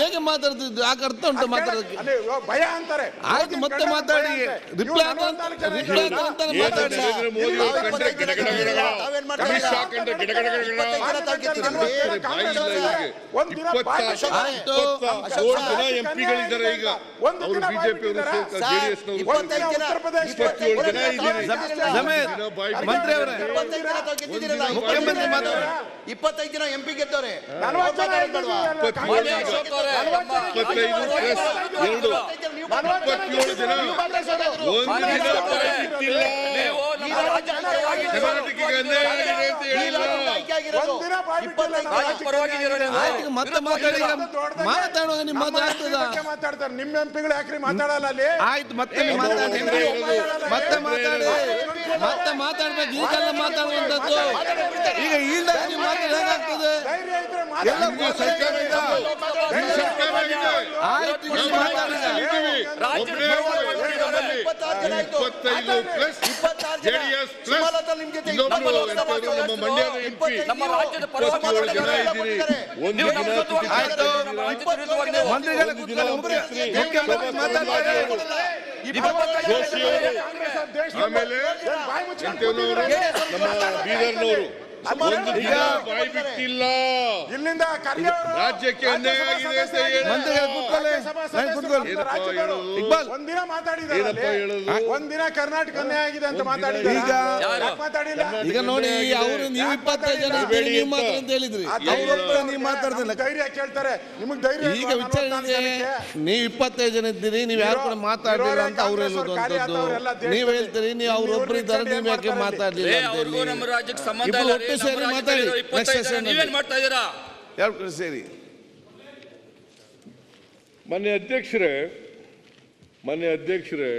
ಹೇಗೆ ಮಾತಾಡ್ತಿದ್ದು ಆಗ ಅರ್ಥ ಉಂಟು ಮಾತಾಡೋದಕ್ಕೆ ಭಯ ಅಂತಾರೆ. ಆಯ್ತು ಮತ್ತೆ ಮಾತಾಡಿ ರಿಪ್ಲೈ ಮಾತಾಡಿ. ಎಂಪಿಗಳಿದ್ದಾರೆ ಈಗ ಅವರು ಬಿಜೆಪಿ ಮಂತ್ರಿ ಅವರೇ ಮುಖ್ಯಮಂತ್ರಿ ಮಾತಾಡ 25 ಜನ ಎಂಪಿ ಗೆದ್ದವ್ರೆ. 27 ಜನ ಮತ್ತೆ ಮಾತಾಡುವಾಗ ನೀವು ಮಾತಾಡ್ತಾರೆ. ನಿಮ್ಮ ಎಂಪಿಗಳು ಯಾಕ್ರಿ ಮಾತಾಡಲ್ಲ ಅಲ್ಲಿ? ಆಯ್ತು ಮತ್ತೆ ಮಾತಾಡಿ ಮತ್ತೆ ಮಾತಾಡ್ಬೇಕು. ಈಗೆಲ್ಲ ಮಾತಾಡುವಂತದ್ದು ಈಗ ಈಲ್ದಾಗ ನೀವು ಮಾತಾಡಿ ಹೇಗಾಗ್ತದೆ? ಆಯ್ತು ಆಮೇಲೆ ಬೀದರ್ನವರು ಬಾಯಿ ಬಿಟ್ಟಿಲ್ಲ. ಇಲ್ಲಿಂದ ರಾಜ್ಯಕ್ಕೆ ಅನ್ಯಾಯ ಆಗಿದೆ ಅಂತ ಒಂದಿನ ಮಾತಾಡಿದ್ದಾರೆ. ಒಂದಿನ ಕರ್ನಾಟಕ ಅನ್ಯಾಯ ಆಗಿದೆ ಅಂತ ಮಾತಾಡಿದ್ದಾರೆ. ಈಗ ನೋಡಿ ಅವರು ನೀವು 25 ಜನ ನೀವು ಮಾತ್ರ ಅಂತ ಹೇಳಿದ್ರಿ. ನೀವು ಮಾತಾಡ್ತಿಲ್ಲ ಧೈರ್ಯ ಕೇಳ್ತಾರೆ. ನಿಮಗೆ ಧೈರ್ಯ ಈಗ ವಿಚಾರ ನೀವು 25 ಜನ ಇದ್ದೀರಿ, ನೀವು ಯಾರು ಕೂಡ ಮಾತಾಡಲಿಲ್ಲ ಅಂತ ಅವ್ರು ಹೇಳುವಂತದ್ದು. ನೀವು ಹೇಳ್ತೀರಿ ನೀವು ಅವ್ರು ಒಬ್ರು ಇದ್ದಾರೆ, ನೀವು ಯಾಕೆ ಮಾತಾಡ್ಲಿಲ್ಲ ಅಂತ ಹೇಳಿ. ನಮ್ಮ ರಾಜ್ಯಕ್ಕೆ ಸಂಬಂಧ ಸೇರಿ ಮಾತಾಡಿ. ಮಾಡ್ತಾ ಇದ್ದೀರಾ? ಯಾರು ಸೇರಿ ಮಾನ್ಯ ಅಧ್ಯಕ್ಷರೇ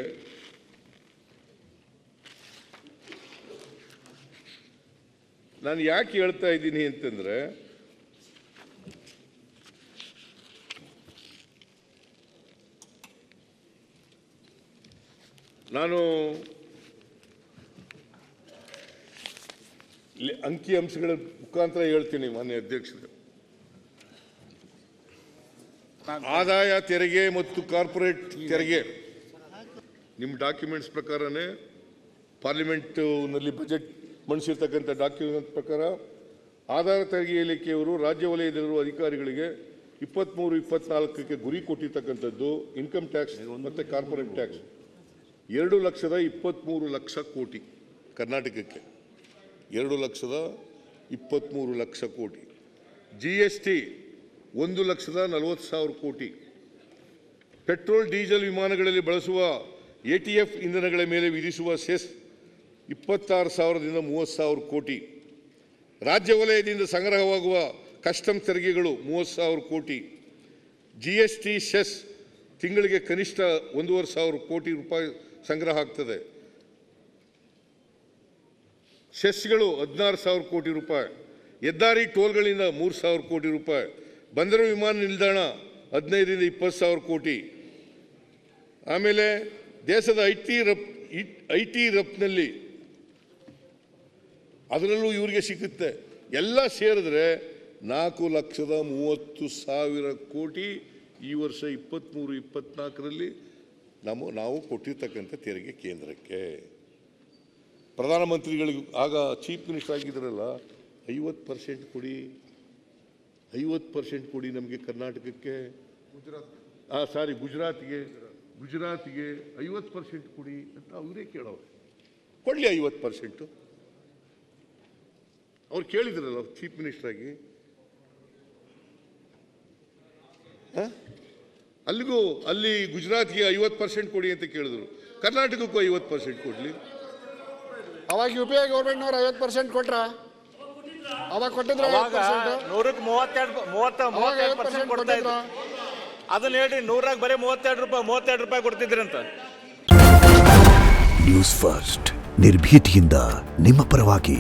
ನಾನು ಯಾಕೆ ಹೇಳ್ತಾ ಇದ್ದೀನಿ ಅಂತಂದ್ರೆ, ನಾನು ಅಂಕಿ ಅಂಶಗಳ ಮುಖಾಂತರ ಹೇಳ್ತೀನಿ. ಮಾನ್ಯ ಅಧ್ಯಕ್ಷರೇ, ಆದಾಯ ತೆರಿಗೆ ಮತ್ತು ಕಾರ್ಪೊರೇಟ್ ತೆರಿಗೆ ನಿಮ್ಮ ಡಾಕ್ಯುಮೆಂಟ್ಸ್ ಪ್ರಕಾರನೇ ಪಾರ್ಲಿಮೆಂಟ್ನಲ್ಲಿ ಬಜೆಟ್ ಮಂಡಿಸಿರ್ತಕ್ಕಂಥ ಡಾಕ್ಯುಮೆಂಟ್ ಪ್ರಕಾರ ಆದಾಯ ತೆರಿಗೆ ಇಲಾಖೆಯವರು ರಾಜ್ಯ ವಲಯದಲ್ಲಿರುವ ಅಧಿಕಾರಿಗಳಿಗೆ 23-24ಕ್ಕೆ ಗುರಿ ಕೊಟ್ಟಿರ್ತಕ್ಕಂಥದ್ದು ಇನ್ಕಮ್ ಟ್ಯಾಕ್ಸ್ ಮತ್ತು ಕಾರ್ಪೊರೇಟ್ ಟ್ಯಾಕ್ಸ್ 2,23,00,000 ಕೋಟಿ ಕರ್ನಾಟಕಕ್ಕೆ. 2,23,00,000 ಕೋಟಿ. GST 1,40,000 ಕೋಟಿ. ಪೆಟ್ರೋಲ್ ಡೀಸೆಲ್ ವಿಮಾನಗಳಲ್ಲಿ ಬಳಸುವ ATF ಇಂಧನಗಳ ಮೇಲೆ ವಿಧಿಸುವ ಸೆಸ್ 26,000ದಿಂದ 30,000 ಕೋಟಿ. ರಾಜ್ಯ ವಲಯದಿಂದ ಸಂಗ್ರಹವಾಗುವ ಕಸ್ಟಮ್ಸ್ ತೆರಿಗೆಗಳು 30,000 ಕೋಟಿ. GST ಸೆಸ್ ತಿಂಗಳಿಗೆ ಕನಿಷ್ಠ 1,500 ಕೋಟಿ ರೂಪಾಯಿ ಸಂಗ್ರಹ ಆಗ್ತದೆ. ಸೆಸ್ಗಳು 16,000 ಕೋಟಿ ರೂಪಾಯಿ. ಹೆದ್ದಾರಿ ಟೋಲ್ಗಳಿಂದ 3,000 ಕೋಟಿ ರೂಪಾಯಿ. ಬಂದರು ವಿಮಾನ ನಿಲ್ದಾಣ 15ರಿಂದ 20,000 ಕೋಟಿ. ಆಮೇಲೆ ದೇಶದ ಐ ಟಿ ರಫ್ನಲ್ಲಿ ಅದರಲ್ಲೂ ಇವರಿಗೆ ಸಿಗುತ್ತೆ. ಎಲ್ಲ ಸೇರಿದ್ರೆ 4,30,30,000 ಕೋಟಿ ಈ ವರ್ಷ 23-24ರಲ್ಲಿ ನಾವು ಕೊಟ್ಟಿರ್ತಕ್ಕಂಥ ತೆರಿಗೆ ಕೇಂದ್ರಕ್ಕೆ. ಪ್ರಧಾನಮಂತ್ರಿಗಳಿಗೆ ಆಗ ಚೀಫ್ ಮಿನಿಸ್ಟರ್ ಆಗಿದ್ರಲ್ಲ, 50% ಕೊಡಿ, 50% ಕೊಡಿ ನಮಗೆ ಕರ್ನಾಟಕಕ್ಕೆ. ಗುಜರಾತ್ಗೆ 50% ಕೊಡಿ ಅಂತ ಅವರೇ ಕೇಳೋರು. ಕೊಡಲಿ 50%. ಅವ್ರು ಕೇಳಿದ್ರಲ್ಲ ಚೀಫ್ ಮಿನಿಸ್ಟರ್ ಆಗಿ. ಅಲ್ಲಿ ಗುಜರಾತ್ಗೆ 50% ಕೊಡಿ ಅಂತ ಕೇಳಿದ್ರು. ಕರ್ನಾಟಕಕ್ಕೂ 50% ಕೊಡ್ಲಿ. ಅವಾಗ UPA ಗೌರ್ಮೆಂಟ್ನವ್ರು 50% ಕೊಟ್ರ? ಅವಾಗ ಕೊಟ್ಟಿದ್ರು 100ಕ್ಕೆ 32% ಕೊಡ್ತಾ ಇದ್ರು. ಅದನ್ನ ಹೇಳ್ರಿ, 100ರಾಗ ಬರೀ 32 ರೂಪಾಯಿ ಕೊಡ್ತಿದ್ರಂತ. ನ್ಯೂಸ್ ಫಸ್ಟ್ ನಿರ್ಭೀತಿಯಿಂದ ನಿಮ್ಮ ಪರವಾಗಿ.